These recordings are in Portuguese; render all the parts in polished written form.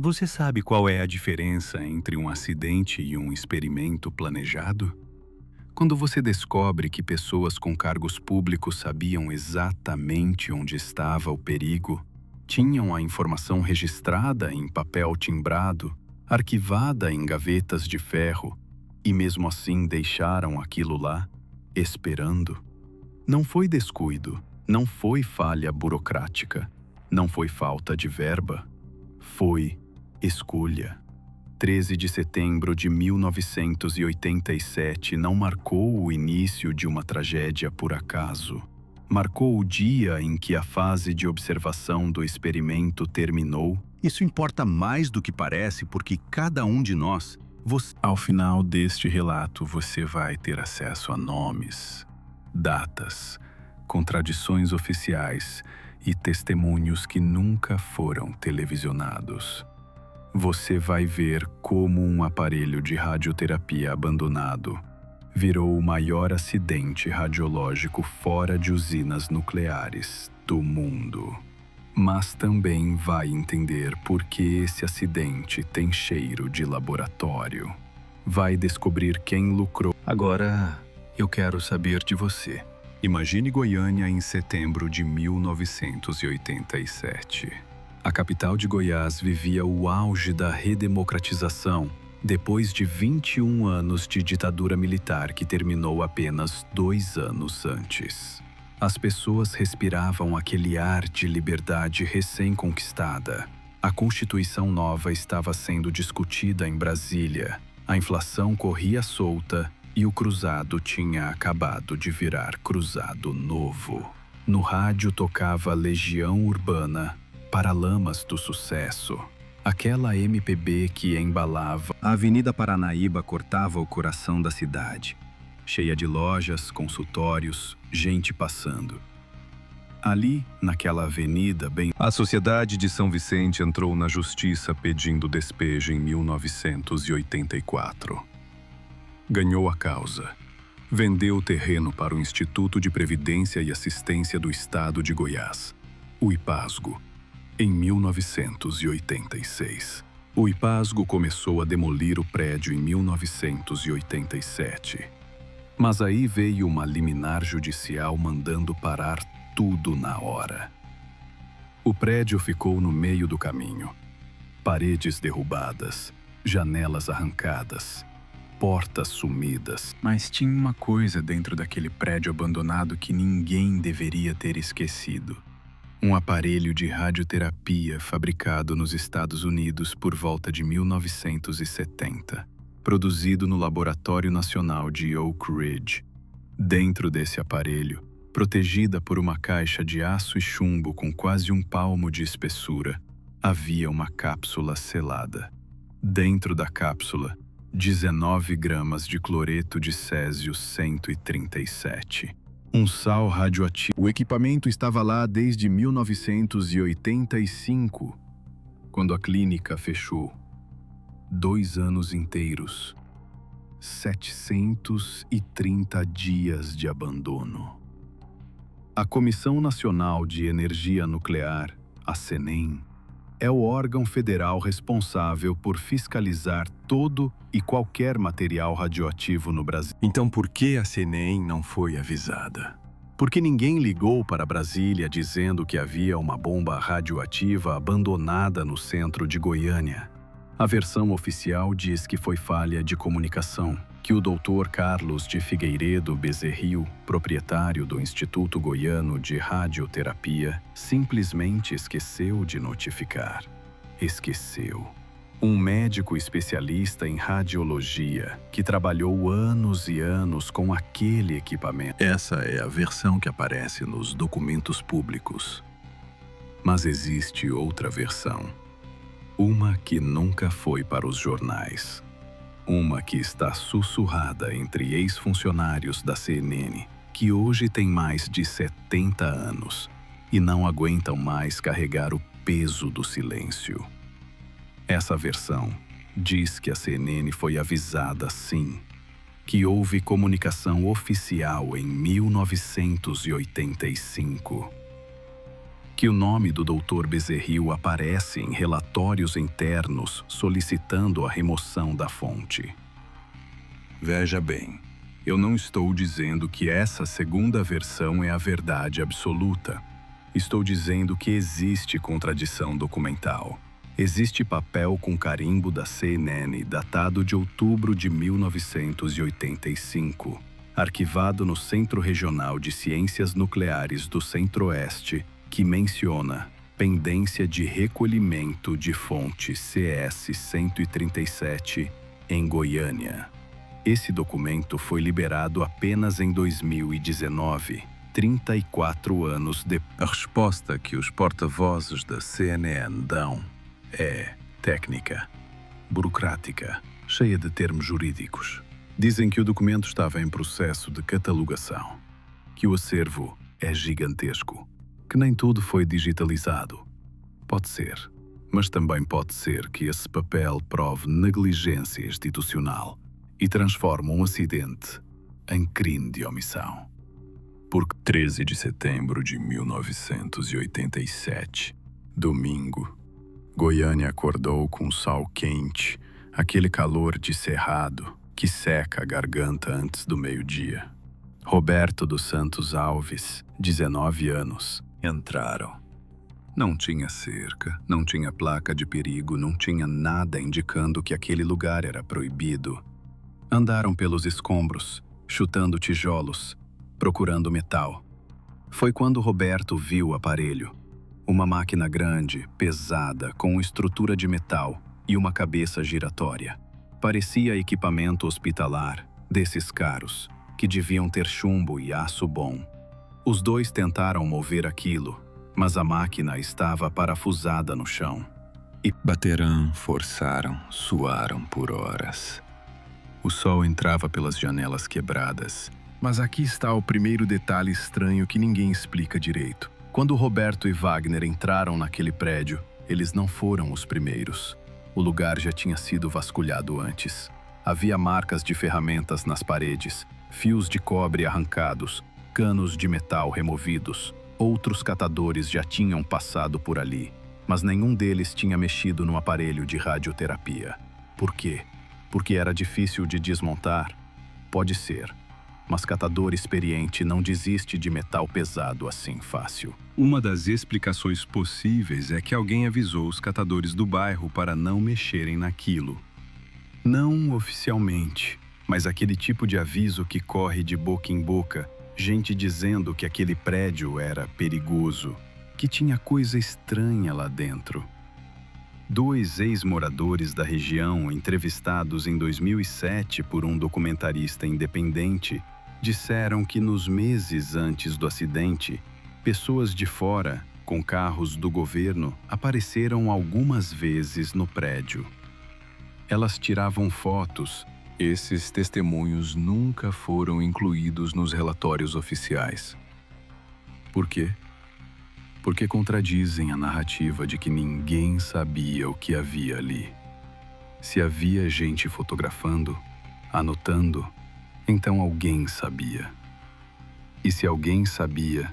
Você sabe qual é a diferença entre um acidente e um experimento planejado? Quando você descobre que pessoas com cargos públicos sabiam exatamente onde estava o perigo, tinham a informação registrada em papel timbrado, arquivada em gavetas de ferro, e mesmo assim deixaram aquilo lá, esperando. Não foi descuido, não foi falha burocrática, não foi falta de verba, foi escolha. 13 de setembro de 1987 não marcou o início de uma tragédia por acaso. Marcou o dia em que a fase de observação do experimento terminou. Isso importa mais do que parece, porque cada um de nós... Ao final deste relato, você vai ter acesso a nomes, datas, contradições oficiais e testemunhos que nunca foram televisionados. Você vai ver como um aparelho de radioterapia abandonado virou o maior acidente radiológico fora de usinas nucleares do mundo. Mas também vai entender por que esse acidente tem cheiro de laboratório. Vai descobrir quem lucrou. Agora, eu quero saber de você. Imagine Goiânia em setembro de 1987. A capital de Goiás vivia o auge da redemocratização, depois de 21 anos de ditadura militar que terminou apenas 2 anos antes. As pessoas respiravam aquele ar de liberdade recém-conquistada. A Constituição nova estava sendo discutida em Brasília, a inflação corria solta e o cruzado tinha acabado de virar cruzado novo. No rádio tocava Legião Urbana, Paralamas do Sucesso, aquela MPB que embalava. A Avenida Paranaíba cortava o coração da cidade, cheia de lojas, consultórios, gente passando. Ali, naquela avenida bem... A Sociedade de São Vicente entrou na justiça pedindo despejo em 1984. Ganhou a causa. Vendeu o terreno para o Instituto de Previdência e Assistência do Estado de Goiás, o IPASGO, em 1986. O IPASGO começou a demolir o prédio em 1987. Mas aí veio uma liminar judicial mandando parar tudo na hora. O prédio ficou no meio do caminho. Paredes derrubadas, janelas arrancadas, portas sumidas. Mas tinha uma coisa dentro daquele prédio abandonado que ninguém deveria ter esquecido. Um aparelho de radioterapia fabricado nos Estados Unidos por volta de 1970. Produzido no Laboratório Nacional de Oak Ridge. Dentro desse aparelho, protegida por uma caixa de aço e chumbo com quase 1 palmo de espessura, havia uma cápsula selada. Dentro da cápsula, 19 gramas de cloreto de césio 137. Um sal radioativo. O equipamento estava lá desde 1985, quando a clínica fechou. 2 anos inteiros, 730 dias de abandono. A Comissão Nacional de Energia Nuclear, a CENEM, é o órgão federal responsável por fiscalizar todo e qualquer material radioativo no Brasil. Então por que a CENEM não foi avisada? Porque ninguém ligou para Brasília dizendo que havia uma bomba radioativa abandonada no centro de Goiânia. A versão oficial diz que foi falha de comunicação, que o Dr. Carlos de Figueiredo Bezerril, proprietário do Instituto Goiano de Radioterapia, simplesmente esqueceu de notificar. Esqueceu. Um médico especialista em radiologia que trabalhou anos e anos com aquele equipamento. Essa é a versão que aparece nos documentos públicos. Mas existe outra versão. Uma que nunca foi para os jornais. Uma que está sussurrada entre ex-funcionários da CNN, que hoje têm mais de 70 anos e não aguentam mais carregar o peso do silêncio. Essa versão diz que a CNN foi avisada sim, que houve comunicação oficial em 1985. que o nome do Dr. Bezerril aparece em relatórios internos solicitando a remoção da fonte. Veja bem, eu não estou dizendo que essa segunda versão é a verdade absoluta. Estou dizendo que existe contradição documental. Existe papel com carimbo da CNN datado de outubro de 1985, arquivado no Centro Regional de Ciências Nucleares do Centro-Oeste, que menciona pendência de recolhimento de fonte CS-137 em Goiânia. Esse documento foi liberado apenas em 2019, 34 anos depois. A resposta que os porta-vozes da CNN dão é técnica, burocrática, cheia de termos jurídicos. Dizem que o documento estava em processo de catalogação, que o acervo é gigantesco, que nem tudo foi digitalizado. Pode ser, mas também pode ser que esse papel prove negligência institucional e transforma um acidente em crime de omissão. Por 13 de setembro de 1987, domingo, Goiânia acordou com sol quente, aquele calor de cerrado que seca a garganta antes do meio-dia. Roberto dos Santos Alves, 19 anos, entraram. Não tinha cerca, não tinha placa de perigo, não tinha nada indicando que aquele lugar era proibido. Andaram pelos escombros, chutando tijolos, procurando metal. Foi quando Roberto viu o aparelho. Uma máquina grande, pesada, com estrutura de metal e uma cabeça giratória. Parecia equipamento hospitalar, desses caros, que deviam ter chumbo e aço bom. Os dois tentaram mover aquilo, mas a máquina estava parafusada no chão. E bateram, forçaram, suaram por horas. O sol entrava pelas janelas quebradas. Mas aqui está o primeiro detalhe estranho que ninguém explica direito. Quando Roberto e Wagner entraram naquele prédio, eles não foram os primeiros. O lugar já tinha sido vasculhado antes. Havia marcas de ferramentas nas paredes, fios de cobre arrancados, canos de metal removidos. Outros catadores já tinham passado por ali, mas nenhum deles tinha mexido no aparelho de radioterapia. Por quê? Porque era difícil de desmontar? Pode ser. Mas catador experiente não desiste de metal pesado assim fácil. Uma das explicações possíveis é que alguém avisou os catadores do bairro para não mexerem naquilo. Não oficialmente, mas aquele tipo de aviso que corre de boca em boca, gente dizendo que aquele prédio era perigoso, que tinha coisa estranha lá dentro. 2 ex-moradores da região, entrevistados em 2007 por um documentarista independente, disseram que nos meses antes do acidente, pessoas de fora, com carros do governo, apareceram algumas vezes no prédio. Elas tiravam fotos. Esses testemunhos nunca foram incluídos nos relatórios oficiais. Por quê? Porque contradizem a narrativa de que ninguém sabia o que havia ali. Se havia gente fotografando, anotando, então alguém sabia. E se alguém sabia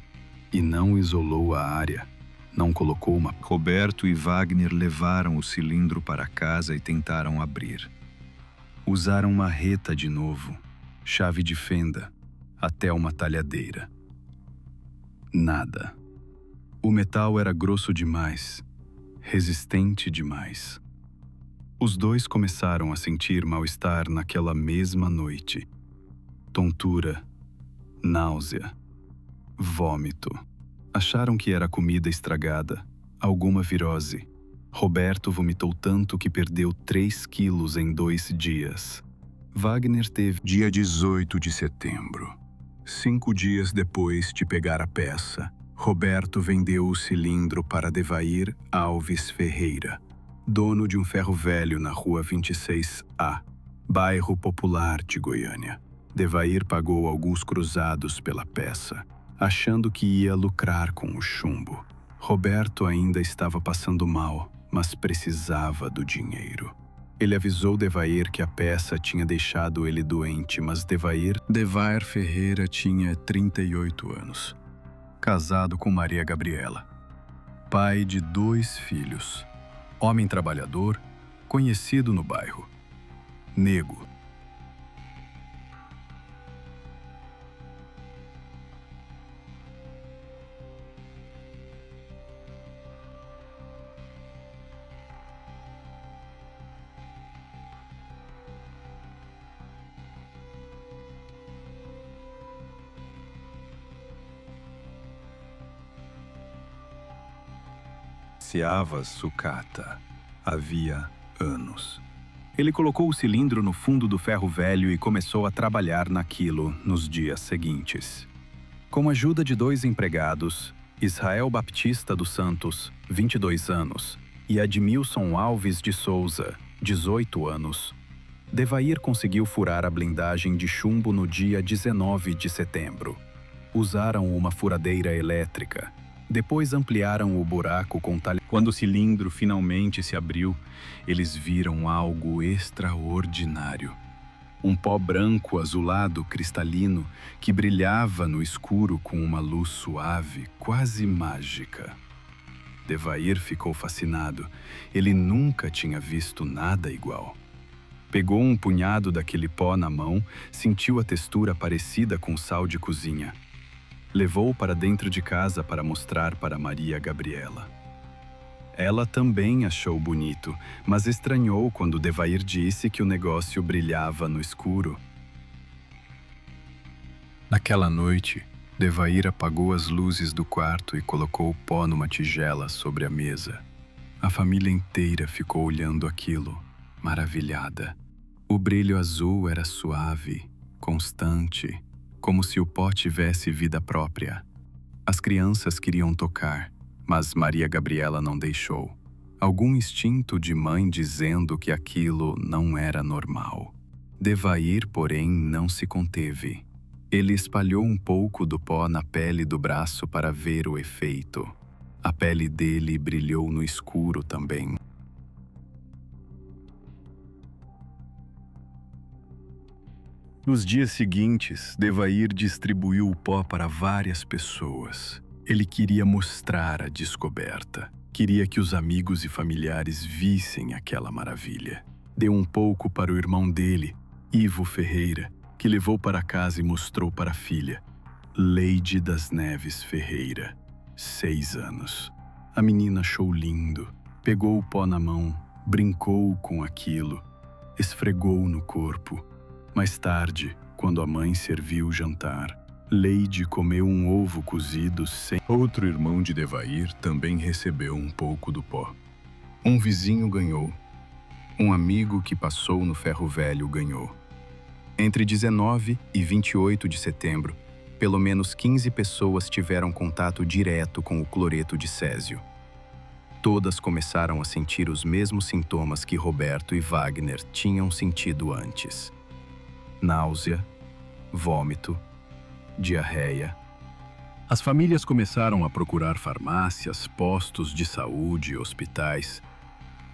e não isolou a área, não colocou uma... Roberto e Wagner levaram o cilindro para casa e tentaram abrir. Usaram marreta de novo, chave de fenda, até uma talhadeira. Nada. O metal era grosso demais, resistente demais. Os dois começaram a sentir mal-estar naquela mesma noite. Tontura, náusea, vômito. Acharam que era comida estragada, alguma virose. Roberto vomitou tanto que perdeu 3 quilos em 2 dias. Wagner teve dia 18 de setembro. 5 dias depois de pegar a peça, Roberto vendeu o cilindro para Devair Alves Ferreira, dono de um ferro velho na rua 26A, bairro popular de Goiânia. Devair pagou alguns cruzados pela peça, achando que ia lucrar com o chumbo. Roberto ainda estava passando mal, mas precisava do dinheiro. Ele avisou Devair que a peça tinha deixado ele doente, mas Devair Ferreira tinha 38 anos. Casado com Maria Gabriela. pai de 2 filhos, homem trabalhador, conhecido no bairro. Nego. Seava sucata. Havia anos. Ele colocou o cilindro no fundo do ferro velho e começou a trabalhar naquilo nos dias seguintes. Com a ajuda de 2 empregados, Israel Baptista dos Santos, 22 anos, e Admilson Alves de Souza, 18 anos, Devair conseguiu furar a blindagem de chumbo no dia 19 de setembro. Usaram uma furadeira elétrica. Depois ampliaram o buraco com talhão. Quando o cilindro finalmente se abriu, eles viram algo extraordinário. Um pó branco azulado cristalino que brilhava no escuro com uma luz suave, quase mágica. Devair ficou fascinado. Ele nunca tinha visto nada igual. Pegou um punhado daquele pó na mão, sentiu a textura parecida com sal de cozinha. Levou-o para dentro de casa para mostrar para Maria Gabriela. Ela também achou bonito, mas estranhou quando Devair disse que o negócio brilhava no escuro. Naquela noite, Devair apagou as luzes do quarto e colocou o pó numa tigela sobre a mesa. A família inteira ficou olhando aquilo, maravilhada. O brilho azul era suave, constante, como se o pó tivesse vida própria. As crianças queriam tocar, mas Maria Gabriela não deixou. Algum instinto de mãe dizendo que aquilo não era normal. Devair, porém, não se conteve. Ele espalhou um pouco do pó na pele do braço para ver o efeito. A pele dele brilhou no escuro também. Nos dias seguintes, Devair distribuiu o pó para várias pessoas. Ele queria mostrar a descoberta. Queria que os amigos e familiares vissem aquela maravilha. Deu um pouco para o irmão dele, Ivo Ferreira, que levou para casa e mostrou para a filha, Leide das Neves Ferreira, 6 anos. A menina achou lindo, pegou o pó na mão, brincou com aquilo, esfregou no corpo. Mais tarde, quando a mãe serviu o jantar, Leide comeu um ovo cozido sem... Outro irmão de Devair também recebeu um pouco do pó. Um vizinho ganhou. Um amigo que passou no ferro velho ganhou. Entre 19 e 28 de setembro, pelo menos 15 pessoas tiveram contato direto com o cloreto de césio. Todas começaram a sentir os mesmos sintomas que Roberto e Wagner tinham sentido antes. Náusea, vômito, diarreia. As famílias começaram a procurar farmácias, postos de saúde e hospitais.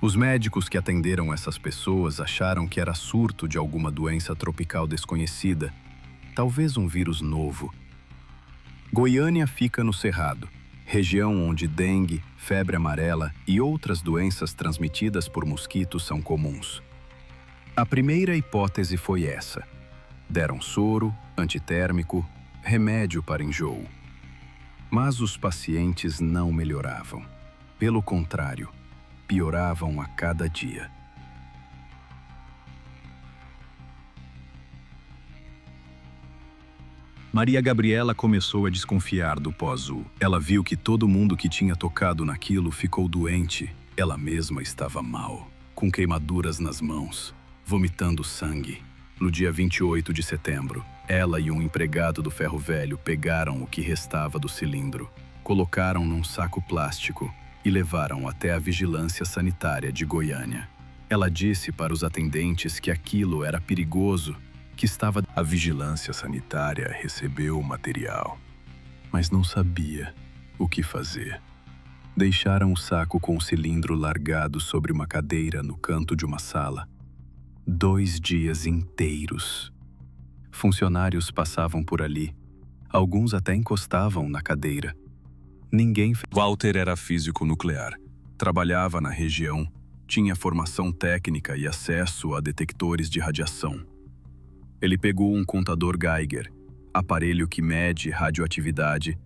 Os médicos que atenderam essas pessoas acharam que era surto de alguma doença tropical desconhecida, talvez um vírus novo. Goiânia fica no Cerrado, região onde dengue, febre amarela e outras doenças transmitidas por mosquitos são comuns. A primeira hipótese foi essa. Deram soro, antitérmico, remédio para enjoo. Mas os pacientes não melhoravam. Pelo contrário, pioravam a cada dia. Maria Gabriela começou a desconfiar do pó azul. Ela viu que todo mundo que tinha tocado naquilo ficou doente. Ela mesma estava mal, com queimaduras nas mãos, vomitando sangue. No dia 28 de setembro, ela e um empregado do ferro velho pegaram o que restava do cilindro, colocaram num saco plástico e levaram até a Vigilância Sanitária de Goiânia. Ela disse para os atendentes que aquilo era perigoso, que estava... A Vigilância Sanitária recebeu o material, mas não sabia o que fazer. Deixaram o saco com o cilindro largado sobre uma cadeira no canto de uma sala. 2 dias inteiros. Funcionários passavam por ali. Alguns até encostavam na cadeira. Ninguém fez. Walter era físico nuclear, trabalhava na região, tinha formação técnica e acesso a detectores de radiação. Ele pegou um contador Geiger, aparelho que mede radioatividade,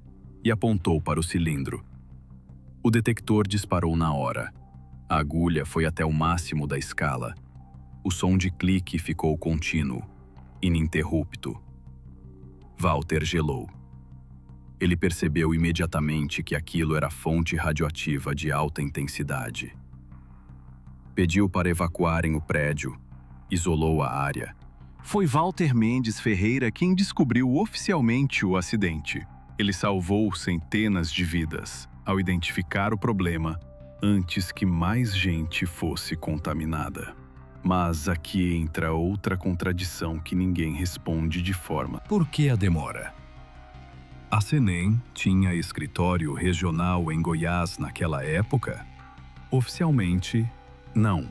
e apontou para o cilindro. O detector disparou na hora. A agulha foi até o máximo da escala. O som de clique ficou contínuo, ininterrupto. Walter gelou. Ele percebeu imediatamente que aquilo era fonte radioativa de alta intensidade. Pediu para evacuarem o prédio, isolou a área. Foi Walter Mendes Ferreira quem descobriu oficialmente o acidente. Ele salvou centenas de vidas ao identificar o problema antes que mais gente fosse contaminada. Mas aqui entra outra contradição que ninguém responde de forma. Por que a demora? A CENEM tinha escritório regional em Goiás naquela época? Oficialmente, não.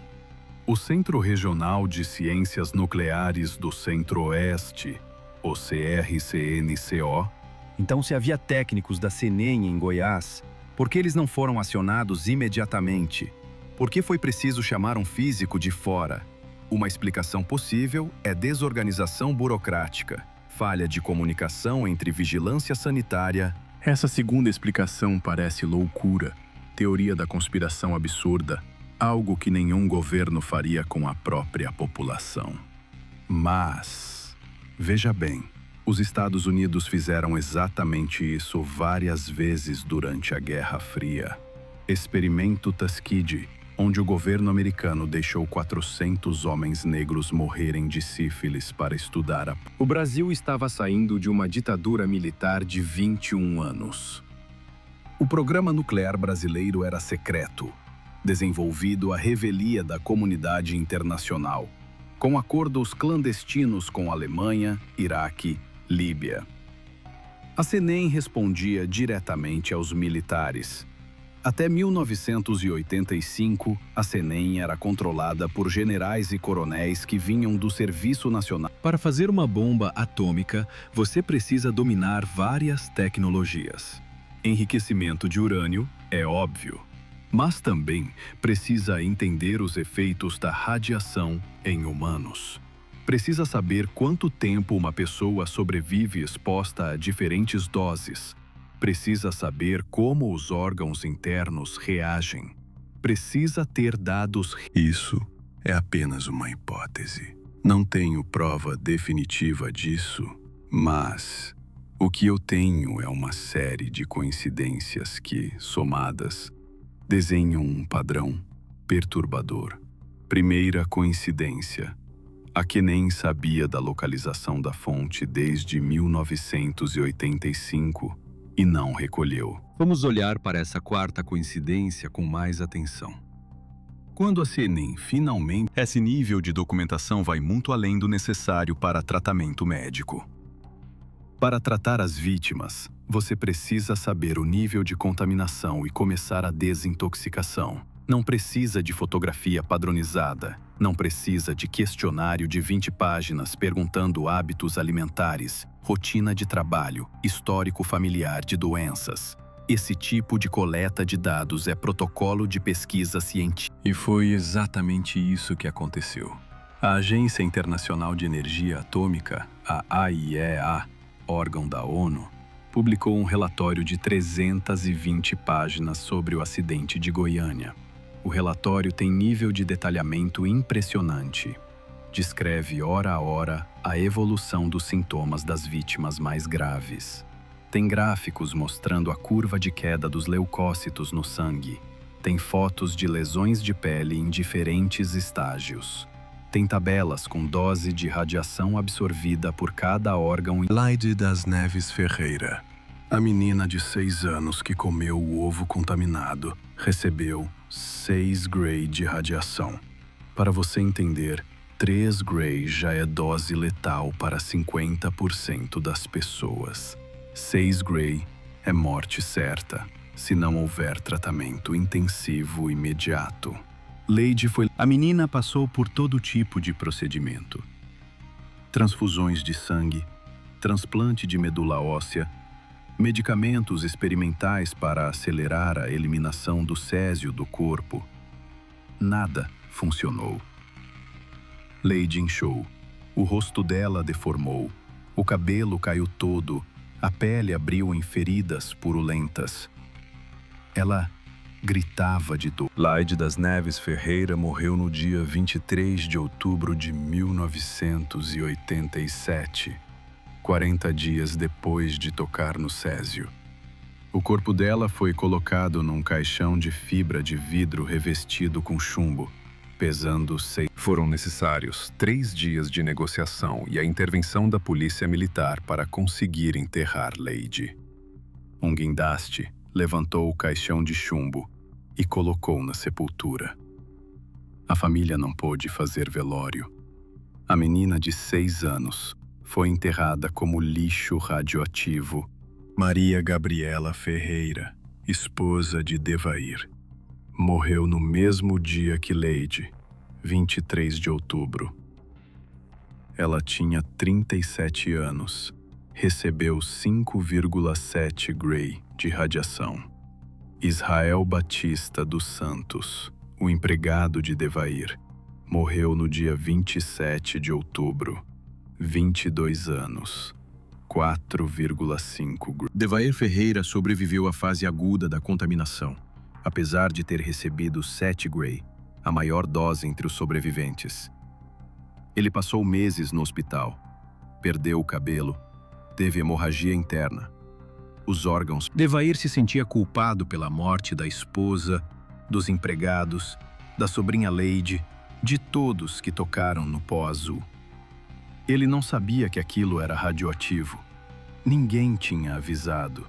O Centro Regional de Ciências Nucleares do Centro-Oeste, o CRCNCO. Então, se havia técnicos da CENEM em Goiás, por que eles não foram acionados imediatamente? Por que foi preciso chamar um físico de fora? Uma explicação possível é desorganização burocrática, falha de comunicação entre vigilância sanitária. Essa segunda explicação parece loucura, teoria da conspiração absurda, algo que nenhum governo faria com a própria população. Mas, veja bem, os Estados Unidos fizeram exatamente isso várias vezes durante a Guerra Fria. Experimento Tuskegee, onde o governo americano deixou 400 homens negros morrerem de sífilis para estudar a... O Brasil estava saindo de uma ditadura militar de 21 anos. O programa nuclear brasileiro era secreto, desenvolvido à revelia da comunidade internacional, com acordos clandestinos com Alemanha, Iraque, Líbia. A CENEM respondia diretamente aos militares. Até 1985, a CENEM era controlada por generais e coronéis que vinham do Serviço Nacional. Para fazer uma bomba atômica, você precisa dominar várias tecnologias. Enriquecimento de urânio é óbvio, mas também precisa entender os efeitos da radiação em humanos. Precisa saber quanto tempo uma pessoa sobrevive exposta a diferentes doses. Precisa saber como os órgãos internos reagem. Precisa ter dados. Isso é apenas uma hipótese. Não tenho prova definitiva disso, mas o que eu tenho é uma série de coincidências que, somadas, desenham um padrão perturbador. Primeira coincidência. A CENEM sabia da localização da fonte desde 1985 e não recolheu. Vamos olhar para essa quarta coincidência com mais atenção. Quando a CENEM finalmente... Esse nível de documentação vai muito além do necessário para tratamento médico. Para tratar as vítimas, você precisa saber o nível de contaminação e começar a desintoxicação. Não precisa de fotografia padronizada. Não precisa de questionário de 20 páginas perguntando hábitos alimentares, rotina de trabalho, histórico familiar de doenças. Esse tipo de coleta de dados é protocolo de pesquisa científica. E foi exatamente isso que aconteceu. A Agência Internacional de Energia Atômica, a AIEA, órgão da ONU, publicou um relatório de 320 páginas sobre o acidente de Goiânia. O relatório tem nível de detalhamento impressionante. Descreve hora a hora a evolução dos sintomas das vítimas mais graves. Tem gráficos mostrando a curva de queda dos leucócitos no sangue. Tem fotos de lesões de pele em diferentes estágios. Tem tabelas com dose de radiação absorvida por cada órgão. Laide das Neves Ferreira. A menina de 6 anos que comeu o ovo contaminado recebeu 6 Gray de radiação. Para você entender, 3 Gray já é dose letal para 50% das pessoas. 6 Gray é morte certa, se não houver tratamento intensivo imediato. Leide foi... A menina passou por todo tipo de procedimento. Transfusões de sangue, transplante de medula óssea, medicamentos experimentais para acelerar a eliminação do césio do corpo. Nada funcionou. Lady inchou. O rosto dela deformou. O cabelo caiu todo. A pele abriu em feridas purulentas. Ela gritava de dor. Laide das Neves Ferreira morreu no dia 23 de outubro de 1987, 40 dias depois de tocar no césio. O corpo dela foi colocado num caixão de fibra de vidro revestido com chumbo, pesando 6. Foram necessários 3 dias de negociação e a intervenção da polícia militar para conseguir enterrar Lady. Um guindaste levantou o caixão de chumbo e colocou na sepultura. A família não pôde fazer velório. A menina de 6 anos foi enterrada como lixo radioativo. Maria Gabriela Ferreira, esposa de Devair, morreu no mesmo dia que Lady, 23 de outubro. Ela tinha 37 anos, recebeu 5,7 Gray de radiação. Israel Batista dos Santos, o empregado de Devair, morreu no dia 27 de outubro, 22 anos, 4,5 Gray. Devair Ferreira sobreviveu à fase aguda da contaminação, apesar de ter recebido 7 Gray, a maior dose entre os sobreviventes. Ele passou meses no hospital, perdeu o cabelo, teve hemorragia interna. Os órgãos. Devair se sentia culpado pela morte da esposa, dos empregados, da sobrinha Lady, de todos que tocaram no pó azul. Ele não sabia que aquilo era radioativo. Ninguém tinha avisado.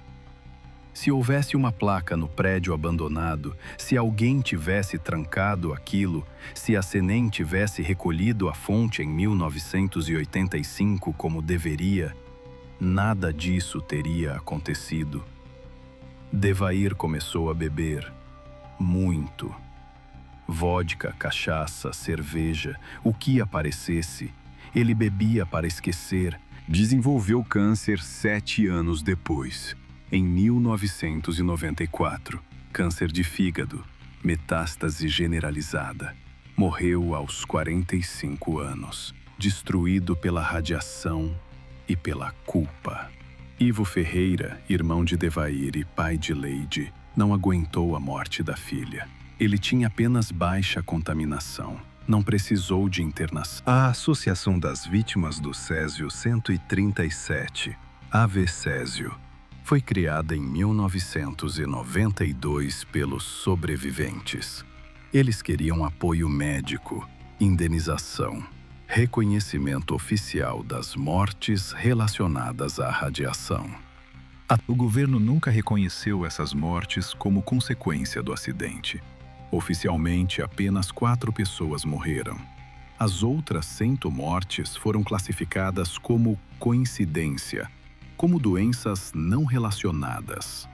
Se houvesse uma placa no prédio abandonado, se alguém tivesse trancado aquilo, se a Senem tivesse recolhido a fonte em 1985 como deveria, nada disso teria acontecido. Devair começou a beber. Muito. Vodka, cachaça, cerveja, o que aparecesse. Ele bebia para esquecer. Desenvolveu câncer 7 anos depois, em 1994. Câncer de fígado, metástase generalizada. Morreu aos 45 anos, destruído pela radiação e pela culpa. Ivo Ferreira, irmão de Devair e pai de Lady, não aguentou a morte da filha. Ele tinha apenas baixa contaminação. Não precisou de internação. A Associação das Vítimas do Césio 137, AVCésio, foi criada em 1992 pelos sobreviventes. Eles queriam apoio médico, indenização, reconhecimento oficial das mortes relacionadas à radiação. O governo nunca reconheceu essas mortes como consequência do acidente. Oficialmente, apenas 4 pessoas morreram. As outras 100 mortes foram classificadas como coincidência, como doenças não relacionadas.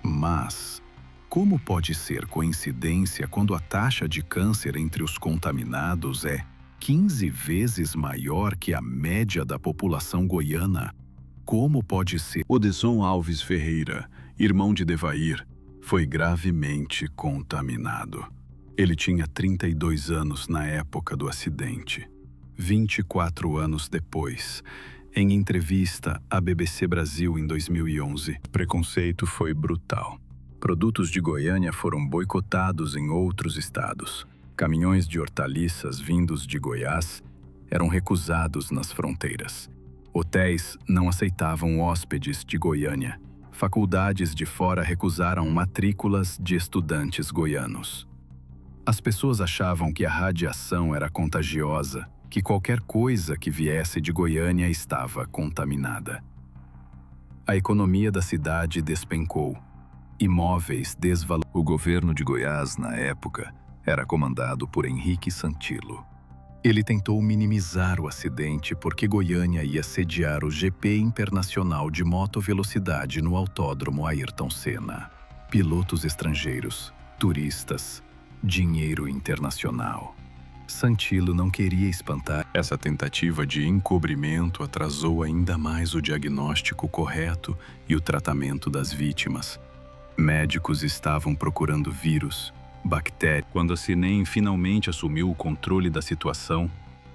Mas, como pode ser coincidência quando a taxa de câncer entre os contaminados é 15 vezes maior que a média da população goiana? Como pode ser? Odesson Alves Ferreira, irmão de Devair, foi gravemente contaminado. Ele tinha 32 anos na época do acidente. 24 anos depois, em entrevista à BBC Brasil em 2011, o preconceito foi brutal. Produtos de Goiânia foram boicotados em outros estados. Caminhões de hortaliças vindos de Goiás eram recusados nas fronteiras. Hotéis não aceitavam hóspedes de Goiânia. Faculdades de fora recusaram matrículas de estudantes goianos. As pessoas achavam que a radiação era contagiosa, que qualquer coisa que viesse de Goiânia estava contaminada. A economia da cidade despencou. Imóveis desvalorizados. O governo de Goiás, na época, era comandado por Henrique Santilo. Ele tentou minimizar o acidente porque Goiânia ia sediar o GP Internacional de Motovelocidade no Autódromo Ayrton Senna. Pilotos estrangeiros, turistas, dinheiro internacional. Santilo não queria espantar. Essa tentativa de encobrimento atrasou ainda mais o diagnóstico correto e o tratamento das vítimas. Médicos estavam procurando vírus, bactérias. Quando a CNEM finalmente assumiu o controle da situação,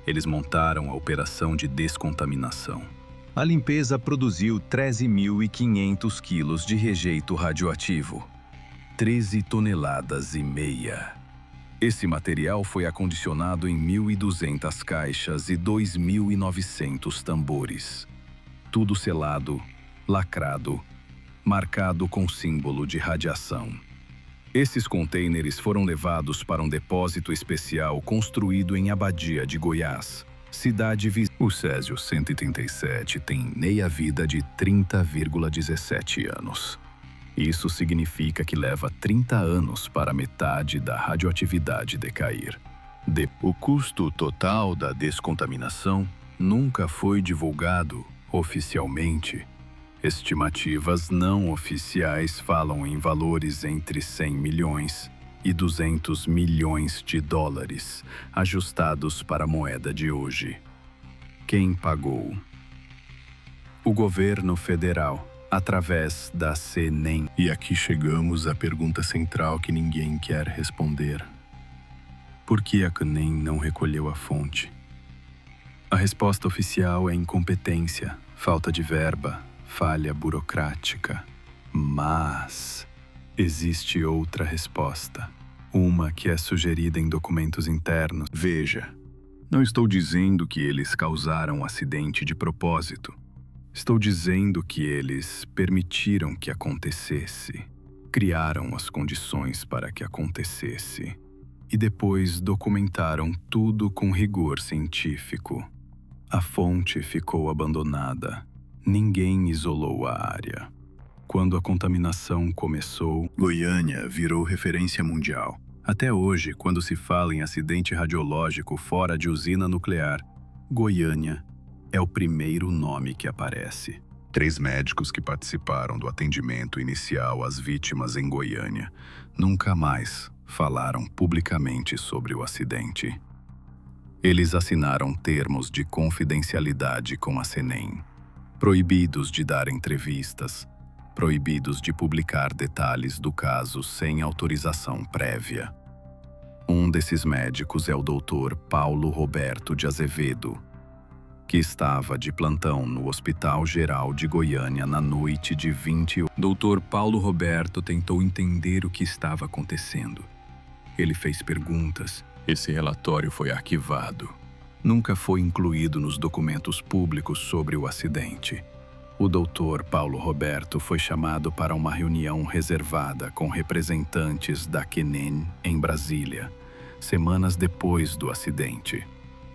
eles montaram a operação de descontaminação. A limpeza produziu 13.500 quilos de rejeito radioativo. 13 toneladas e meia. Esse material foi acondicionado em 1.200 caixas e 2.900 tambores. Tudo selado, lacrado, marcado com símbolo de radiação. Esses contêineres foram levados para um depósito especial construído em Abadia de Goiás, cidade vizinha. O Césio 137 tem meia-vida de 30,17 anos. Isso significa que leva 30 anos para metade da radioatividade decair. O custo total da descontaminação nunca foi divulgado oficialmente. Estimativas não oficiais falam em valores entre 100 milhões e 200 milhões de dólares, ajustados para a moeda de hoje. Quem pagou? O governo federal, através da CNEM. E aqui chegamos à pergunta central que ninguém quer responder. Por que a CNEM não recolheu a fonte? A resposta oficial é incompetência, falta de verba, falha burocrática. Mas existe outra resposta. Uma que é sugerida em documentos internos. Veja, não estou dizendo que eles causaram o acidente de propósito. Estou dizendo que eles permitiram que acontecesse, criaram as condições para que acontecesse e depois documentaram tudo com rigor científico. A fonte ficou abandonada. Ninguém isolou a área. Quando a contaminação começou, Goiânia virou referência mundial. Até hoje, quando se fala em acidente radiológico fora de usina nuclear, Goiânia é o primeiro nome que aparece. 3 médicos que participaram do atendimento inicial às vítimas em Goiânia nunca mais falaram publicamente sobre o acidente. Eles assinaram termos de confidencialidade com a CNEM, proibidos de dar entrevistas, proibidos de publicar detalhes do caso sem autorização prévia. Um desses médicos é o Dr. Paulo Roberto de Azevedo, que estava de plantão no Hospital Geral de Goiânia na noite de 28. Dr. Paulo Roberto tentou entender o que estava acontecendo. Ele fez perguntas. Esse relatório foi arquivado. Nunca foi incluído nos documentos públicos sobre o acidente. O Dr. Paulo Roberto foi chamado para uma reunião reservada com representantes da CNEM em Brasília, semanas depois do acidente.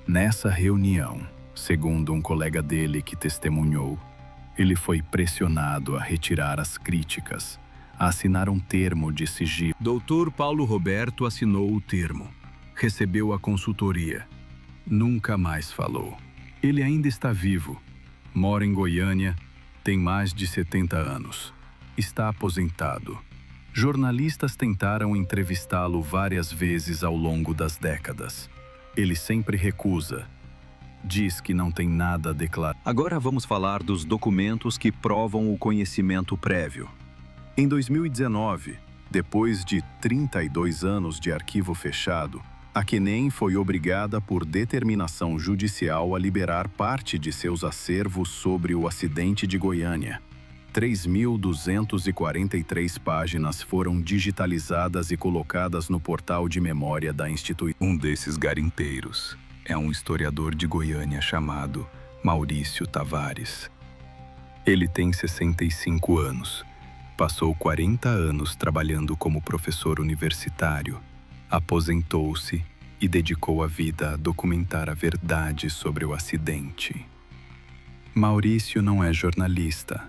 Nessa reunião, segundo um colega dele que testemunhou, ele foi pressionado a retirar as críticas, a assinar um termo de sigilo. Dr. Paulo Roberto assinou o termo, recebeu a consultoria. Nunca mais falou. Ele ainda está vivo, mora em Goiânia, tem mais de 70 anos, está aposentado. Jornalistas tentaram entrevistá-lo várias vezes ao longo das décadas. Ele sempre recusa. Diz que não tem nada a declarar. Agora vamos falar dos documentos que provam o conhecimento prévio. Em 2019, depois de 32 anos de arquivo fechado, a CNEM foi obrigada por determinação judicial a liberar parte de seus acervos sobre o acidente de Goiânia. 3.243 páginas foram digitalizadas e colocadas no portal de memória da instituição. Um desses garimpeiros é um historiador de Goiânia chamado Maurício Tavares. Ele tem 65 anos, passou 40 anos trabalhando como professor universitário, aposentou-se e dedicou a vida a documentar a verdade sobre o acidente. Maurício não é jornalista.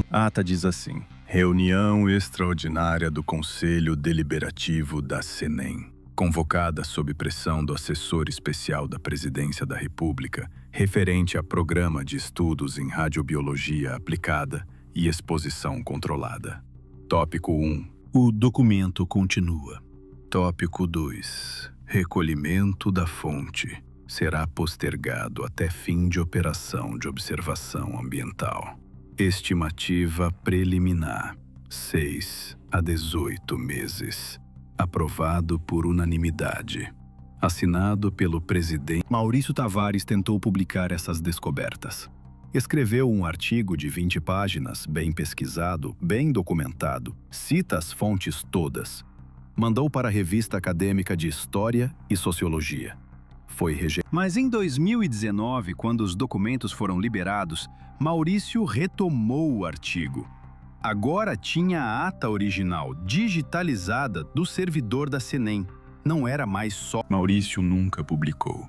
A ata diz assim: reunião extraordinária do Conselho Deliberativo da CNEM, convocada sob pressão do assessor especial da Presidência da República, referente a programa de estudos em radiobiologia aplicada e exposição controlada. Tópico 1. O documento continua. Tópico 2. Recolhimento da fonte será postergado até fim de operação de observação ambiental. Estimativa preliminar: 6 a 18 meses. Aprovado por unanimidade. Assinado pelo presidente. Maurício Tavares tentou publicar essas descobertas. Escreveu um artigo de 20 páginas, bem pesquisado, bem documentado, cita as fontes todas. Mandou para a revista acadêmica de História e Sociologia. Foi rejeitado. Mas em 2019, quando os documentos foram liberados, Maurício retomou o artigo. Agora tinha a ata original digitalizada do servidor da SENEM. Não era mais só... Maurício nunca publicou,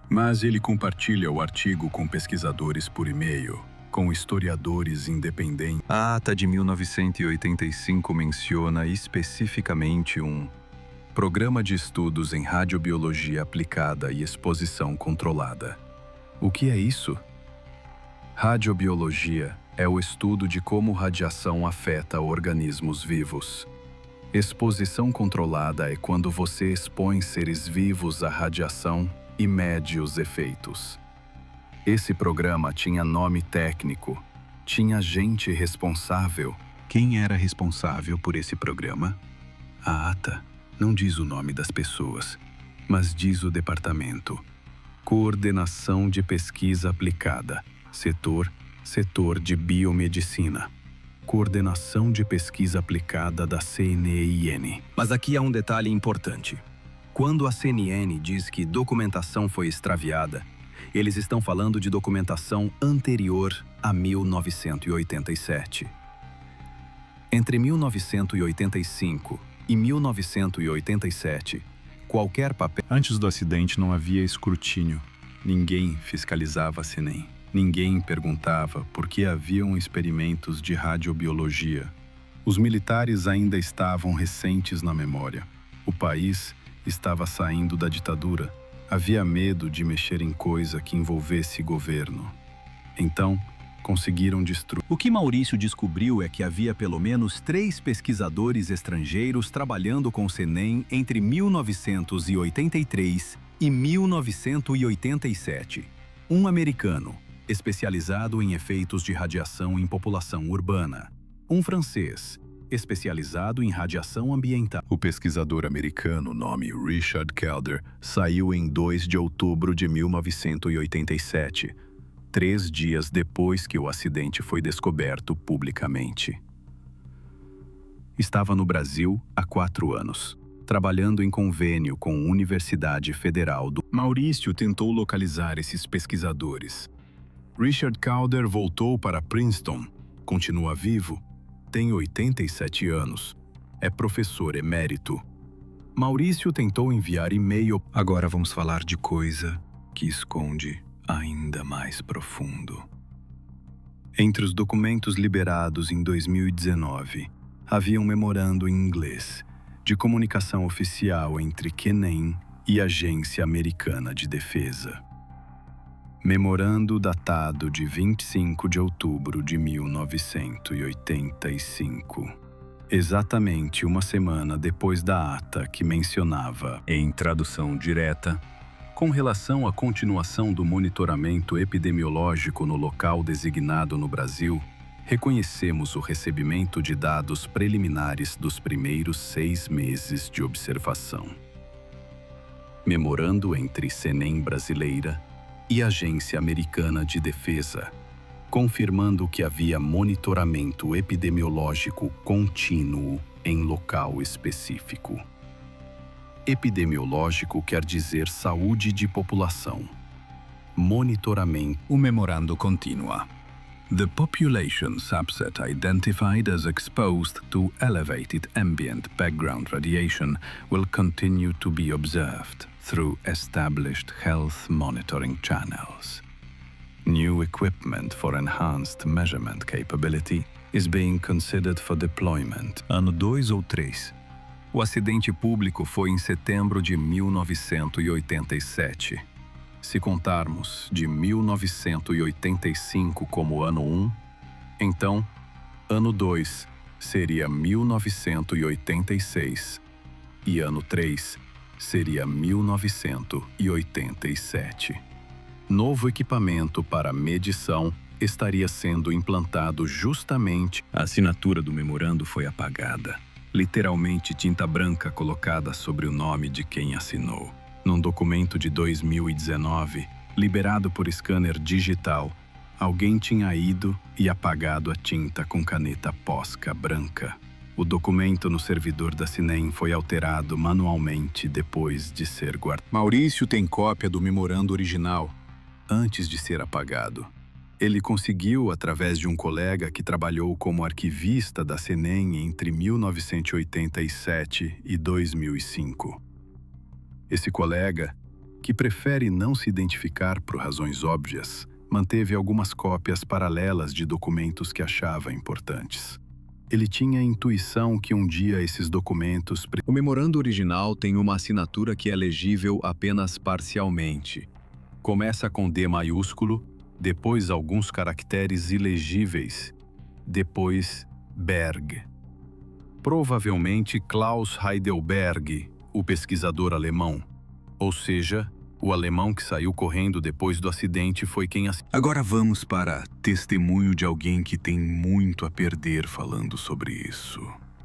mas ele compartilha o artigo com pesquisadores por e-mail, com historiadores independentes. A ata de 1985 menciona especificamente um Programa de Estudos em Radiobiologia Aplicada e Exposição Controlada. O que é isso? Radiobiologia é o estudo de como radiação afeta organismos vivos. Exposição controlada é quando você expõe seres vivos à radiação e mede os efeitos. Esse programa tinha nome técnico, tinha gente responsável. Quem era responsável por esse programa? A ata não diz o nome das pessoas, mas diz o departamento. Coordenação de Pesquisa Aplicada, Setor de Biomedicina. Coordenação de Pesquisa Aplicada da CNIN. Mas aqui há um detalhe importante. Quando a CNN diz que documentação foi extraviada, eles estão falando de documentação anterior a 1987. Entre 1985 e 1987, qualquer papel... Antes do acidente não havia escrutínio. Ninguém fiscalizava a SENEM. Ninguém perguntava por que haviam experimentos de radiobiologia. Os militares ainda estavam recentes na memória. O país estava saindo da ditadura. Havia medo de mexer em coisa que envolvesse governo. Então, conseguiram destruir. O que Maurício descobriu é que havia pelo menos 3 pesquisadores estrangeiros trabalhando com o SENEM entre 1983 e 1987. Um americano, especializado em efeitos de radiação em população urbana. Um francês, especializado em radiação ambiental. O pesquisador americano, nome Richard Calder, saiu em 2 de outubro de 1987, 3 dias depois que o acidente foi descoberto publicamente. Estava no Brasil há 4 anos, trabalhando em convênio com a Universidade Federal do... Maurício tentou localizar esses pesquisadores. Richard Calder voltou para Princeton, continua vivo, tem 87 anos, é professor emérito. Maurício tentou enviar e-mail. Agora vamos falar de coisa que esconde ainda mais profundo. Entre os documentos liberados em 2019, havia um memorando em inglês de comunicação oficial entre QNEM e a Agência Americana de Defesa. Memorando datado de 25 de outubro de 1985. Exatamente uma semana depois da ata que mencionava, em tradução direta, com relação à continuação do monitoramento epidemiológico no local designado no Brasil, reconhecemos o recebimento de dados preliminares dos primeiros 6 meses de observação. Memorando entre SENEM brasileira e Agência Americana de Defesa, confirmando que havia monitoramento epidemiológico contínuo em local específico. Epidemiológico quer dizer saúde de população. Monitoramento. O memorando continua. The population subset identified as exposed to elevated ambient background radiation will continue to be observed through established health monitoring channels. New equipment for enhanced measurement capability is being considered for deployment. Ano 2 ou 3. O acidente público foi em setembro de 1987. Se contarmos de 1985 como ano 1, então, ano 2 seria 1986 e ano 3 seria 1987. Novo equipamento para medição estaria sendo implantado justamente. A assinatura do memorando foi apagada. Literalmente tinta branca colocada sobre o nome de quem assinou. Num documento de 2019, liberado por scanner digital, alguém tinha ido e apagado a tinta com caneta Posca branca. O documento no servidor da Sinem foi alterado manualmente depois de ser guardado. Maurício tem cópia do memorando original, antes de ser apagado. Ele conseguiu através de um colega que trabalhou como arquivista da Sinem entre 1987 e 2005. Esse colega, que prefere não se identificar por razões óbvias, manteve algumas cópias paralelas de documentos que achava importantes. Ele tinha a intuição que um dia esses documentos... O memorando original tem uma assinatura que é legível apenas parcialmente. Começa com D maiúsculo, depois alguns caracteres ilegíveis, depois Berg. Provavelmente Klaus Heidelberg, o pesquisador alemão. Ou seja, o alemão que saiu correndo depois do acidente foi quem assinou. Agora vamos para testemunho de alguém que tem muito a perder falando sobre isso.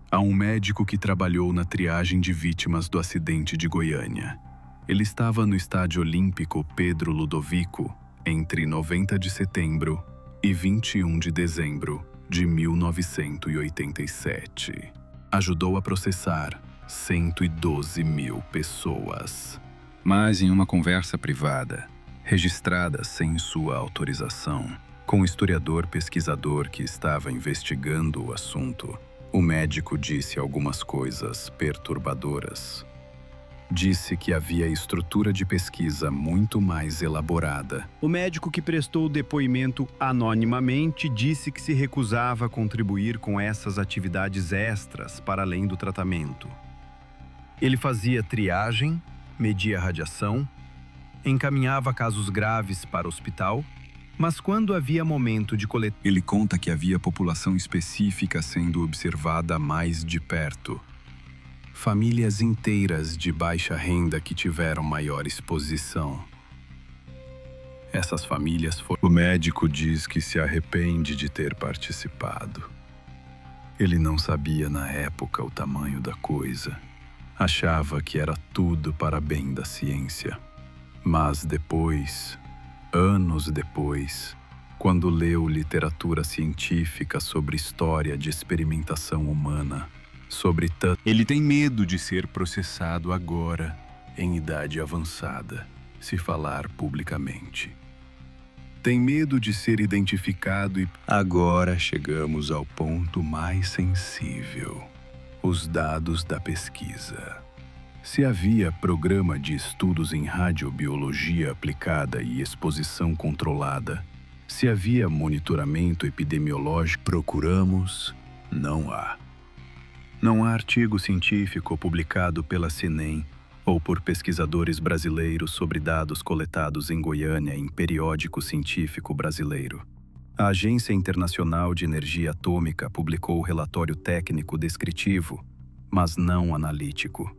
Há um médico que trabalhou na triagem de vítimas do acidente de Goiânia. Ele estava no Estádio Olímpico Pedro Ludovico entre 90 de setembro e 21 de dezembro de 1987. Ajudou a processar 112 mil pessoas. Mas em uma conversa privada, registrada sem sua autorização, com o historiador pesquisador que estava investigando o assunto, o médico disse algumas coisas perturbadoras. Disse que havia estrutura de pesquisa muito mais elaborada. O médico que prestou o depoimento anonimamente disse que se recusava a contribuir com essas atividades extras para além do tratamento. Ele fazia triagem, media radiação, encaminhava casos graves para o hospital, mas quando havia momento de coletar... Ele conta que havia população específica sendo observada mais de perto. Famílias inteiras de baixa renda que tiveram maior exposição. Essas famílias foram... O médico diz que se arrepende de ter participado. Ele não sabia na época o tamanho da coisa. Achava que era tudo para bem da ciência. Mas depois, anos depois, quando leu literatura científica sobre história de experimentação humana, ele tem medo de ser processado agora, em idade avançada, se falar publicamente. Tem medo de ser identificado e... Agora chegamos ao ponto mais sensível. Os dados da pesquisa. Se havia programa de estudos em radiobiologia aplicada e exposição controlada, se havia monitoramento epidemiológico, procuramos, não há. Não há artigo científico publicado pela Sinem ou por pesquisadores brasileiros sobre dados coletados em Goiânia em periódico científico brasileiro. A Agência Internacional de Energia Atômica publicou o relatório técnico descritivo, mas não analítico.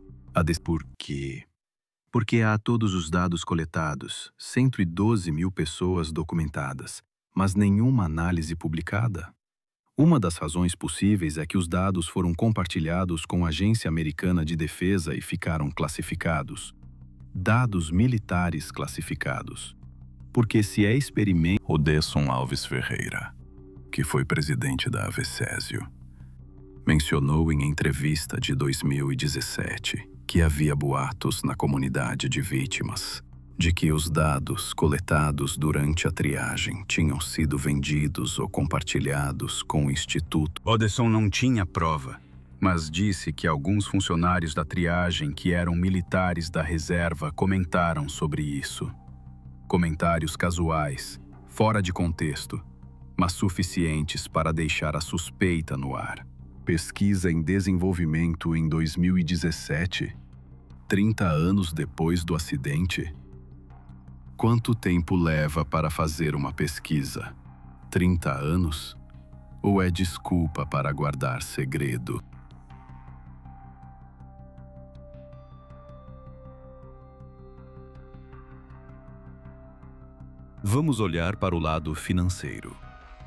Por quê? Porque há todos os dados coletados, 112 mil pessoas documentadas, mas nenhuma análise publicada. Uma das razões possíveis é que os dados foram compartilhados com a Agência Americana de Defesa e ficaram classificados. Dados militares classificados. Porque se é experimento... Odesson Alves Ferreira, que foi presidente da Avecésio, mencionou em entrevista de 2017 que havia boatos na comunidade de vítimas de que os dados coletados durante a triagem tinham sido vendidos ou compartilhados com o Instituto. Odesson não tinha prova, mas disse que alguns funcionários da triagem que eram militares da reserva comentaram sobre isso. Comentários casuais, fora de contexto, mas suficientes para deixar a suspeita no ar. Pesquisa em desenvolvimento em 2017, 30 anos depois do acidente. Quanto tempo leva para fazer uma pesquisa? 30 anos? Ou é desculpa para guardar segredo? Vamos olhar para o lado financeiro.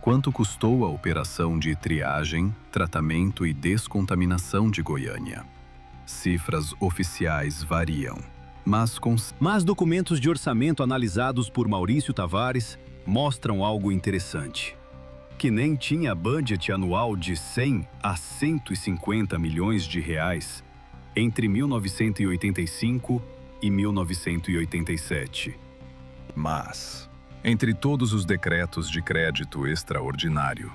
Quanto custou a operação de triagem, tratamento e descontaminação de Goiânia? Cifras oficiais variam, mas documentos de orçamento analisados por Maurício Tavares mostram algo interessante. Que nem tinha budget anual de 100 a 150 milhões de reais entre 1985 e 1987. Mas, entre todos os decretos de crédito extraordinário,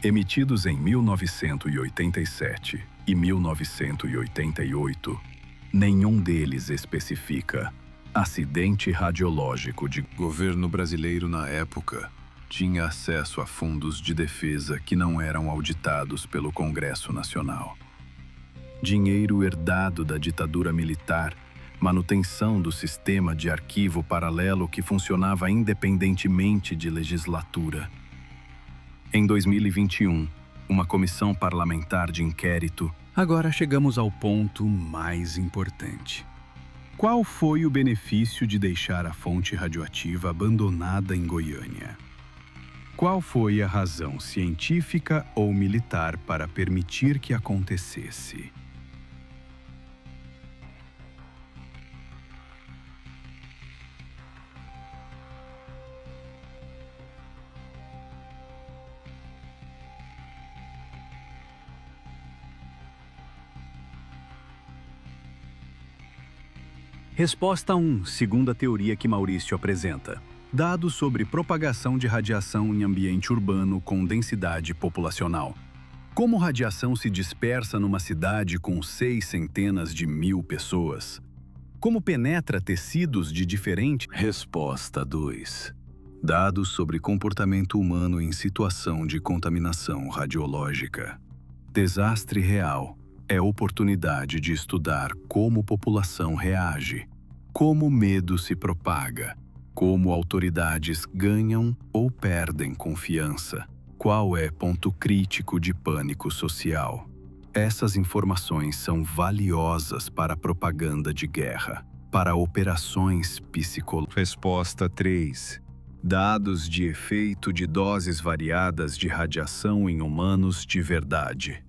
emitidos em 1987 e 1988, nenhum deles especifica acidente radiológico de governo brasileiro na época. Tinha acesso a fundos de defesa que não eram auditados pelo Congresso Nacional. Dinheiro herdado da ditadura militar, manutenção do sistema de arquivo paralelo que funcionava independentemente de legislatura. Em 2021, uma comissão parlamentar de inquérito. Agora chegamos ao ponto mais importante. Qual foi o benefício de deixar a fonte radioativa abandonada em Goiânia? Qual foi a razão científica ou militar para permitir que acontecesse? Resposta 1, segundo a teoria que Maurício apresenta. Dados sobre propagação de radiação em ambiente urbano com densidade populacional. Como radiação se dispersa numa cidade com 6 centenas de mil pessoas? Como penetra tecidos de diferente? Resposta 2. Dados sobre comportamento humano em situação de contaminação radiológica. Desastre real é oportunidade de estudar como população reage, como medo se propaga, como autoridades ganham ou perdem confiança, qual é ponto crítico de pânico social. Essas informações são valiosas para propaganda de guerra, para operações psicológicas. Resposta 3. Dados de efeito de doses variadas de radiação em humanos de verdade.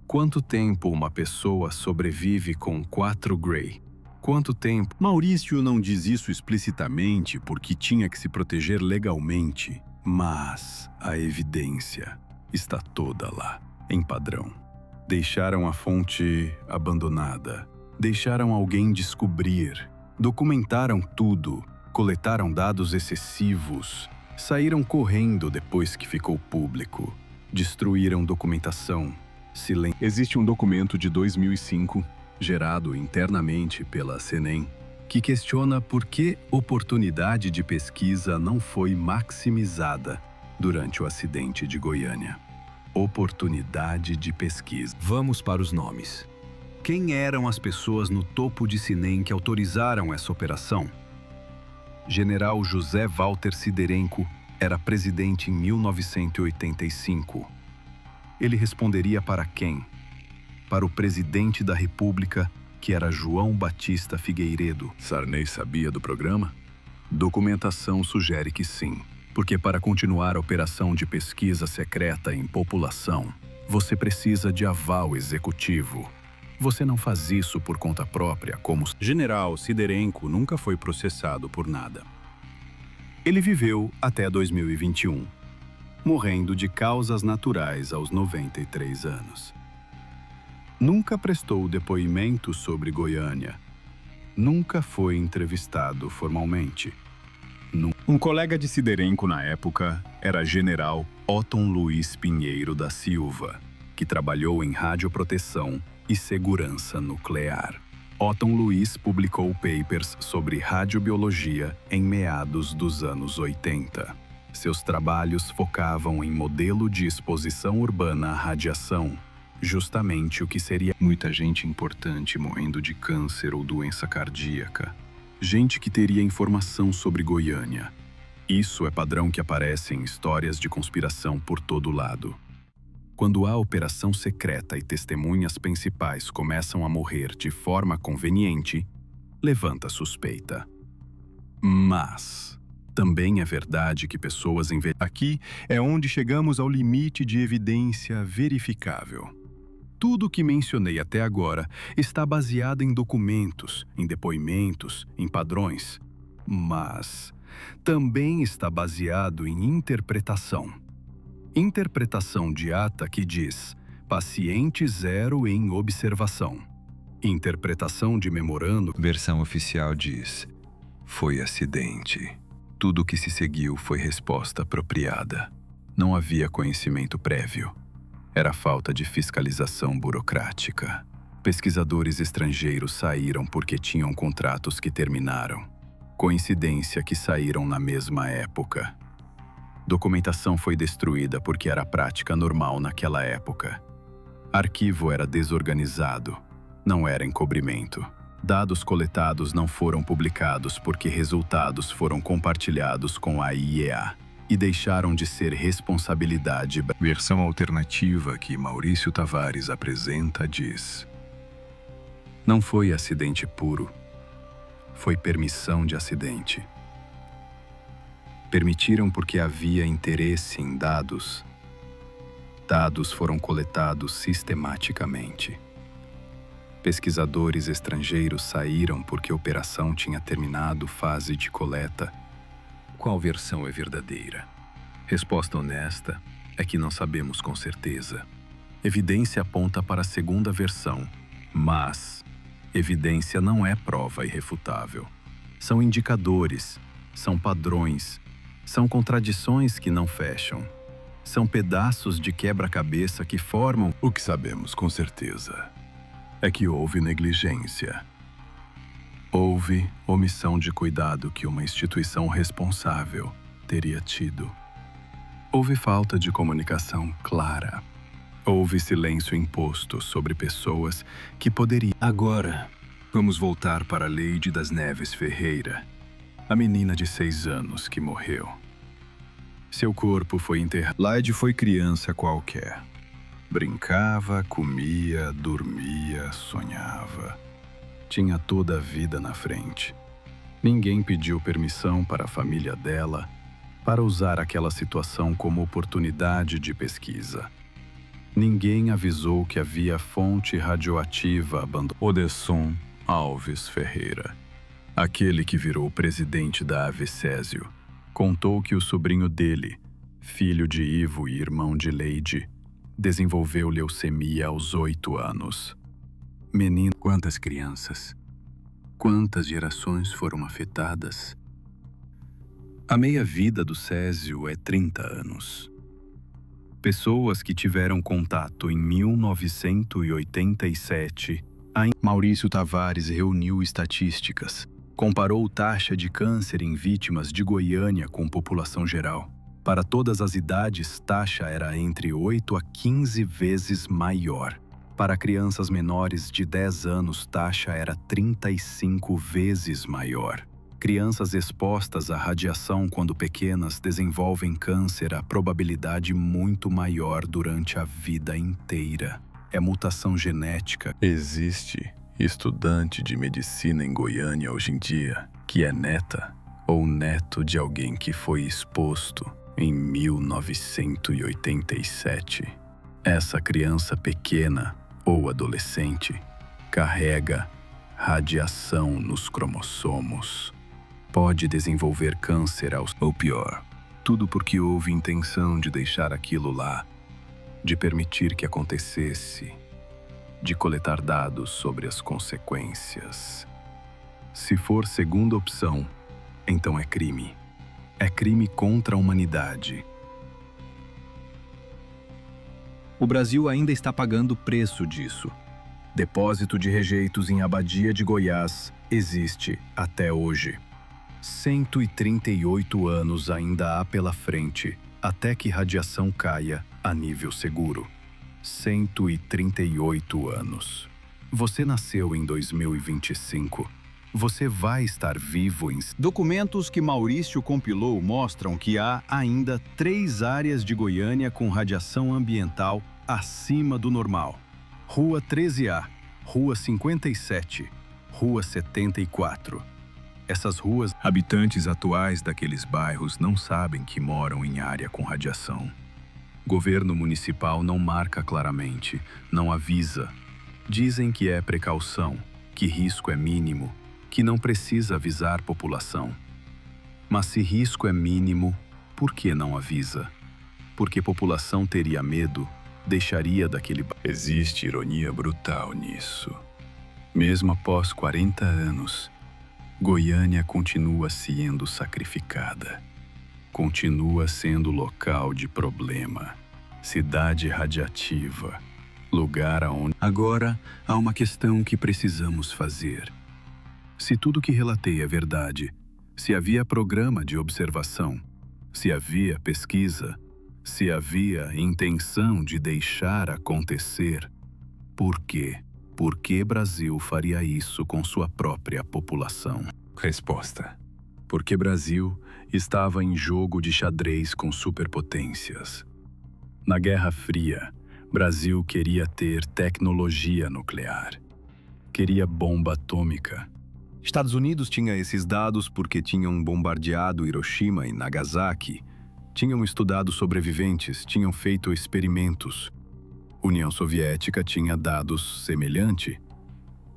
Quanto tempo uma pessoa sobrevive com 4 Gray? Quanto tempo? Maurício não diz isso explicitamente porque tinha que se proteger legalmente, mas a evidência está toda lá, em padrão. Deixaram a fonte abandonada, deixaram alguém descobrir, documentaram tudo, coletaram dados excessivos, saíram correndo depois que ficou público, destruíram documentação. Existe um documento de 2005, gerado internamente pela CNEM, que questiona por que oportunidade de pesquisa não foi maximizada durante o acidente de Goiânia. Oportunidade de pesquisa. Vamos para os nomes. Quem eram as pessoas no topo de CNEM que autorizaram essa operação? General José Walter Siderenko era presidente em 1985. Ele responderia para quem? Para o presidente da República, que era João Batista Figueiredo. Sarney sabia do programa? Documentação sugere que sim, porque para continuar a operação de pesquisa secreta em população, você precisa de aval executivo. Você não faz isso por conta própria, como General Siderenko nunca foi processado por nada. Ele viveu até 2021. Morrendo de causas naturais aos 93 anos. Nunca prestou depoimento sobre Goiânia. Nunca foi entrevistado formalmente. Um colega de Siderenko na época era General Otton Luiz Pinheiro da Silva, que trabalhou em radioproteção e segurança nuclear. Otton Luiz publicou papers sobre radiobiologia em meados dos anos 80. Seus trabalhos focavam em modelo de exposição urbana à radiação, justamente o que seria muita gente importante morrendo de câncer ou doença cardíaca. Gente que teria informação sobre Goiânia. Isso é padrão que aparece em histórias de conspiração por todo lado. Quando há operação secreta e testemunhas principais começam a morrer de forma conveniente, levanta suspeita. Mas Também é verdade que pessoas Aqui é onde chegamos ao limite de evidência verificável. Tudo o que mencionei até agora está baseado em documentos, em depoimentos, em padrões, mas também está baseado em interpretação. Interpretação de ata que diz paciente 0 em observação. Interpretação de memorando. Versão oficial diz: foi acidente. Tudo o que se seguiu foi resposta apropriada. Não havia conhecimento prévio. Era falta de fiscalização burocrática. Pesquisadores estrangeiros saíram porque tinham contratos que terminaram. Coincidência que saíram na mesma época. Documentação foi destruída porque era prática normal naquela época. Arquivo era desorganizado. Não era encobrimento. Dados coletados não foram publicados porque resultados foram compartilhados com a IEA e deixaram de ser responsabilidade. Versão alternativa que Maurício Tavares apresenta diz: não foi acidente puro, foi permissão de acidente. Permitiram porque havia interesse em dados. Dados foram coletados sistematicamente. Pesquisadores estrangeiros saíram porque a operação tinha terminado fase de coleta. Qual versão é verdadeira? Resposta honesta é que não sabemos com certeza. Evidência aponta para a segunda versão, mas evidência não é prova irrefutável. São indicadores, são padrões, são contradições que não fecham. São pedaços de quebra-cabeça que formam. O que sabemos com certeza é que houve negligência. Houve omissão de cuidado que uma instituição responsável teria tido. Houve falta de comunicação clara. Houve silêncio imposto sobre pessoas que poderiam. Agora, vamos voltar para a Leide das Neves Ferreira, a menina de 6 anos que morreu. Seu corpo foi enterrado. Leide foi criança qualquer. Brincava, comia, dormia, sonhava. Tinha toda a vida na frente. Ninguém pediu permissão para a família dela para usar aquela situação como oportunidade de pesquisa. Ninguém avisou que havia fonte radioativa abandonada. Odesson Alves Ferreira, aquele que virou presidente da AVCésio, contou que o sobrinho dele, filho de Ivo e irmão de Leide, desenvolveu leucemia aos 8 anos. Menino, quantas crianças, quantas gerações foram afetadas? A meia-vida do Césio é 30 anos. Pessoas que tiveram contato em 1987. Maurício Tavares reuniu estatísticas, comparou taxa de câncer em vítimas de Goiânia com população geral. Para todas as idades, taxa era entre 8 a 15 vezes maior. Para crianças menores de 10 anos, taxa era 35 vezes maior. Crianças expostas à radiação quando pequenas desenvolvem câncer a probabilidade muito maior durante a vida inteira. É mutação genética. Existe estudante de medicina em Goiânia hoje em dia que é neta ou neto de alguém que foi exposto em 1987. Essa criança pequena ou adolescente carrega radiação nos cromossomos. Pode desenvolver câncer ou pior, tudo porque houve intenção de deixar aquilo lá, de permitir que acontecesse, de coletar dados sobre as consequências. Se for segunda opção, então é crime. É crime contra a humanidade. O Brasil ainda está pagando o preço disso. Depósito de rejeitos em Abadia de Goiás existe até hoje. 138 anos ainda há pela frente, até que radiação caia a nível seguro. 138 anos. Você nasceu em 2025. Você vai estar vivo em... Documentos que Maurício compilou mostram que há ainda 3 áreas de Goiânia com radiação ambiental acima do normal. Rua 13A, Rua 57, Rua 74. Essas ruas, Habitantes atuais daqueles bairros não sabem que moram em área com radiação. Governo municipal não marca claramente, não avisa. Dizem que é precaução, que risco é mínimo, que não precisa avisar população. Mas se risco é mínimo, por que não avisa? Porque população teria medo, deixaria daquele bairro. Existe ironia brutal nisso. Mesmo após 40 anos, Goiânia continua sendo sacrificada. Continua sendo local de problema, cidade radiativa, lugar aonde... Agora, há uma questão que precisamos fazer. Se tudo que relatei é verdade, se havia programa de observação, se havia pesquisa, se havia intenção de deixar acontecer, por quê? Por que Brasil faria isso com sua própria população? Resposta: porque Brasil estava em jogo de xadrez com superpotências. Na Guerra Fria, Brasil queria ter tecnologia nuclear. Queria bomba atômica. Estados Unidos tinha esses dados porque tinham bombardeado Hiroshima e Nagasaki, tinham estudado sobreviventes, tinham feito experimentos. União Soviética tinha dados semelhantes.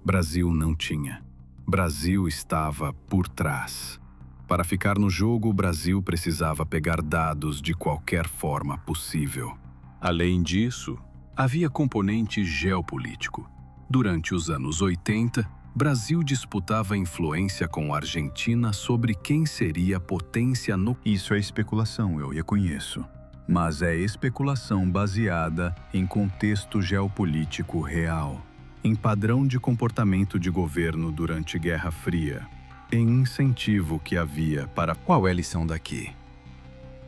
Brasil não tinha. Brasil estava por trás. Para ficar no jogo, o Brasil precisava pegar dados de qualquer forma possível. Além disso, havia componente geopolítico. Durante os anos 80, Brasil disputava influência com a Argentina sobre quem seria a potência no... Isso é especulação, eu reconheço. Mas é especulação baseada em contexto geopolítico real, em padrão de comportamento de governo durante Guerra Fria, em incentivo que havia para... Qual é a lição daqui?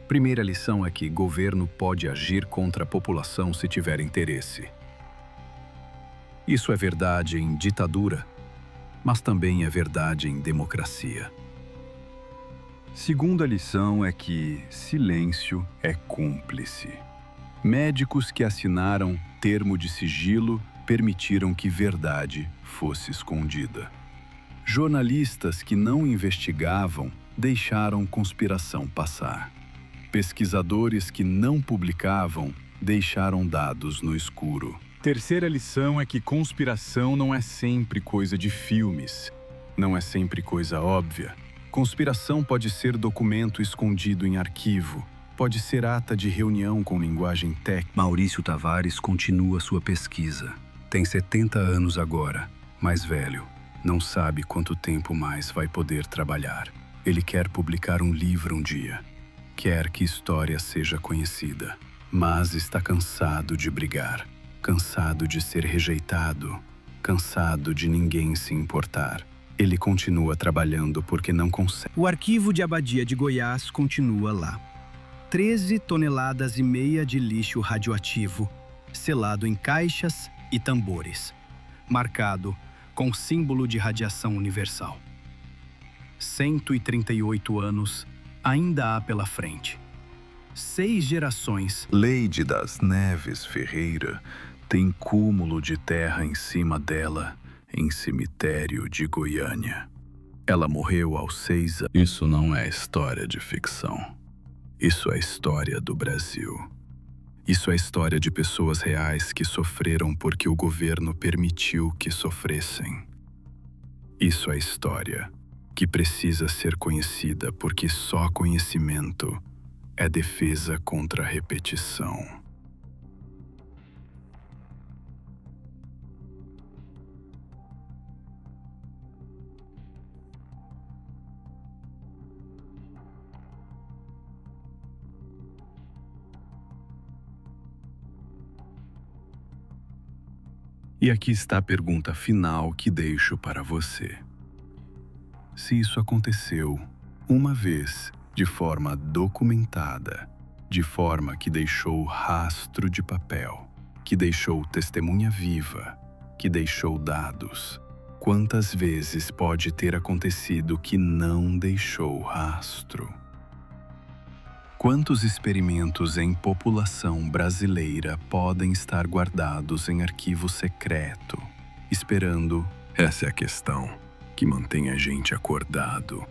Primeira lição é que governo pode agir contra a população se tiver interesse. Isso é verdade em ditadura, mas também é verdade em democracia. Segunda lição é que silêncio é cúmplice. Médicos que assinaram termo de sigilo permitiram que verdade fosse escondida. Jornalistas que não investigavam deixaram conspiração passar. Pesquisadores que não publicavam deixaram dados no escuro. Terceira lição é que conspiração não é sempre coisa de filmes, não é sempre coisa óbvia. Conspiração pode ser documento escondido em arquivo, pode ser ata de reunião com linguagem técnica. Maurício Tavares continua sua pesquisa. Tem 70 anos agora, mais velho. Não sabe quanto tempo mais vai poder trabalhar. Ele quer publicar um livro um dia. Quer que história seja conhecida, mas está cansado de brigar, cansado de ser rejeitado, cansado de ninguém se importar. Ele continua trabalhando porque não consegue. O arquivo de Abadia de Goiás continua lá. 13,5 toneladas de lixo radioativo, selado em caixas e tambores, marcado com símbolo de radiação universal. 138 anos ainda há pela frente. 6 gerações. Leide das Neves Ferreira tem cúmulo de terra em cima dela, em cemitério de Goiânia. Ela morreu aos 6 anos. Isso não é história de ficção. Isso é história do Brasil. Isso é história de pessoas reais que sofreram porque o governo permitiu que sofressem. Isso é história que precisa ser conhecida porque só conhecimento é defesa contra a repetição. E aqui está a pergunta final que deixo para você. Se isso aconteceu uma vez, de forma documentada, de forma que deixou rastro de papel, que deixou testemunha viva, que deixou dados, quantas vezes pode ter acontecido que não deixou rastro? Quantos experimentos em população brasileira podem estar guardados em arquivo secreto, esperando? Essa é a questão. que mantém a gente acordado.